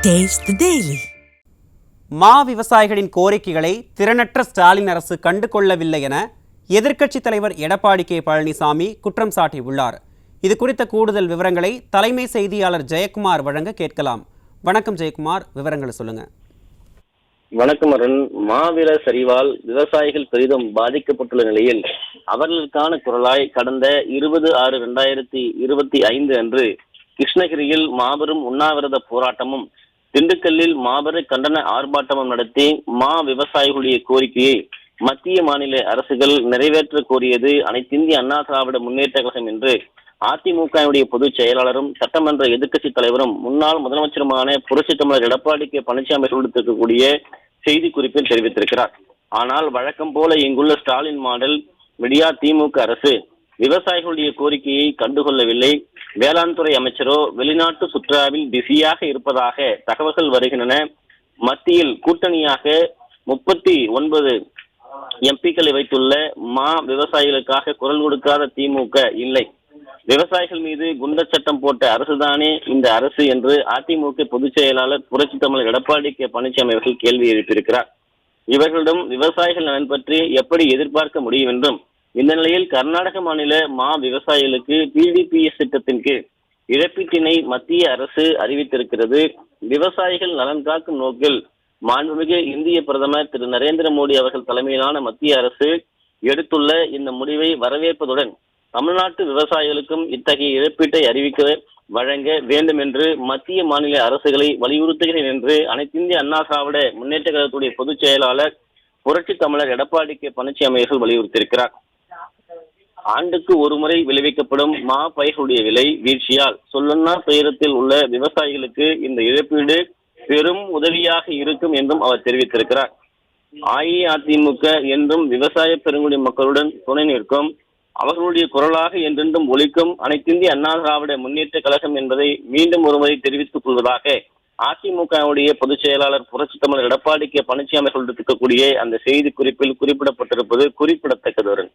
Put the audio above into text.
Taste the Daily. மா விவசாயிகளின் கோரிக்கைகளை திறனற்ற ஸ்டாலின் அரசு கண்டு கொள்ளவில்லை என எதிர்க்கட்சித் தலைவர் எடப்பாடி கே பழனிசாமி குற்றம் சாட்டியுள்ளார். இது குறித்த கூடுதல் விவரங்களை தலைமை செய்தியாளர் ஜெயக்குமார் வழங்க கேட்கலாம். வணக்கம் ஜெயக்குமார், விவரங்களை சொல்லுங்க. வணக்கம் அருண். மாவீர சரிவால் விவசாயிகள் பெரிதும் பாதிக்கப்பட்டுள்ள நிலையில் அவர்களுக்கான குரலாய் கடந்த 20/6/2025 அன்று கிருஷ்ணகிரியில் மாபெரும் உண்ணாவிரத போராட்டமும் திண்டுக்கல்லில் மாபெரும் கண்டன ஆர்ப்பாட்டமும் நடத்தி மா விவசாயிகளுடைய கோரிக்கையை மத்திய மாநில அரசுகள் நிறைவேற்ற கோரியது அனைத்திந்திய அண்ணா திராவிட முன்னேற்ற கழகம் என்று அதிமுகவுடைய பொதுச் செயலாளரும் சட்டமன்ற எதிர்க்கட்சி தலைவரும் முன்னாள் முதலமைச்சருமான புரட்சித் தமிழர் எடப்பாடி கே பழனிசாமி கொடுத்திருக்கக்கூடிய செய்தி குறிப்பில் தெரிவித்திருக்கிறார். ஆனால் வழக்கம் போல இங்குள்ள ஸ்டாலின் மாடல் விடியா திமுக அரசு விவசாயிகளுடைய கோரிக்கையை கண்டுகொள்ளவில்லை. வேளாண் துறை அமைச்சரோ வெளிநாட்டு சுற்றுலாவில் பிஸியாக இருப்பதாக தகவல்கள் வருகின்றன. மத்தியில் கூட்டணியாக 39 எம்பிக்களை வைத்துள்ள மா விவசாயிகளுக்காக குரல் கொடுக்காத திமுக இல்லை. விவசாயிகள் மீது குண்டர் சட்டம் போட்ட அரசுதானே இந்த அரசு என்று அதிமுக பொதுச் செயலாளர் புரட்சி தமிழர் எடப்பாடி கே பழனிசாமி அவர்கள் கேள்வி எழுப்பியிருக்கிறார். இவர்களிடம் விவசாயிகள் நலன் பற்றி எப்படி எதிர்பார்க்க முடியும் என்றும், இந்த நிலையில் கர்நாடக மாநில மா விவசாயிகளுக்கு பிடிபிஎஸ் திட்டத்தின் கீழ் இழப்பீட்டினை மத்திய அரசு அறிவித்திருக்கிறது. விவசாயிகள் நலன் காக்கும் நோக்கில் மாண்புமிகு இந்திய பிரதமர் திரு நரேந்திர மோடி அவர்கள் தலைமையிலான மத்திய அரசு எடுத்துள்ள இந்த முடிவை வரவேற்பதுடன் தமிழ்நாட்டு விவசாயிகளுக்கும் இத்தகைய இழப்பீட்டை அறிவிக்க வழங்க வேண்டும் என்று மத்திய மாநில அரசுகளை வலியுறுத்துகிறேன் என்று அனைத்திந்திய அண்ணா திராவிட முன்னேற்ற கழகத்துடைய பொதுச் செயலாளர் புரட்சி தமிழர் எடப்பாடி கே பழனிசாமி அவர்கள் வலியுறுத்தியிருக்கிறார். ஆண்டுக்கு ஒரு முறை விளைவிக்கப்படும் மா பயிர்களுடைய விலை வீழ்ச்சியால் சொல்லுன்னா துயரத்தில் உள்ள விவசாயிகளுக்கு இந்த இழப்பீடு பெரும் உதவியாக இருக்கும் என்றும் அவர் தெரிவித்திருக்கிறார். அஇஅதிமுக என்றும் விவசாய பெருங்குடி மக்களுடன் துணை நிற்கும், அவர்களுடைய குரலாக என்றென்றும் ஒலிக்கும் அனைத்திந்திய அண்ணா திராவிட முன்னேற்ற கழகம் என்பதை மீண்டும் ஒருமுறை தெரிவித்துக் கொள்வதாக அதிமுகவுடைய பொதுச் செயலாளர் புரட்சி தமிழர் எடப்பாடி கே பழனிசாமி இருக்கக்கூடிய அந்த செய்தி குறிப்பில் குறிப்பிடப்பட்டிருப்பது குறிப்பிடத்தக்கது.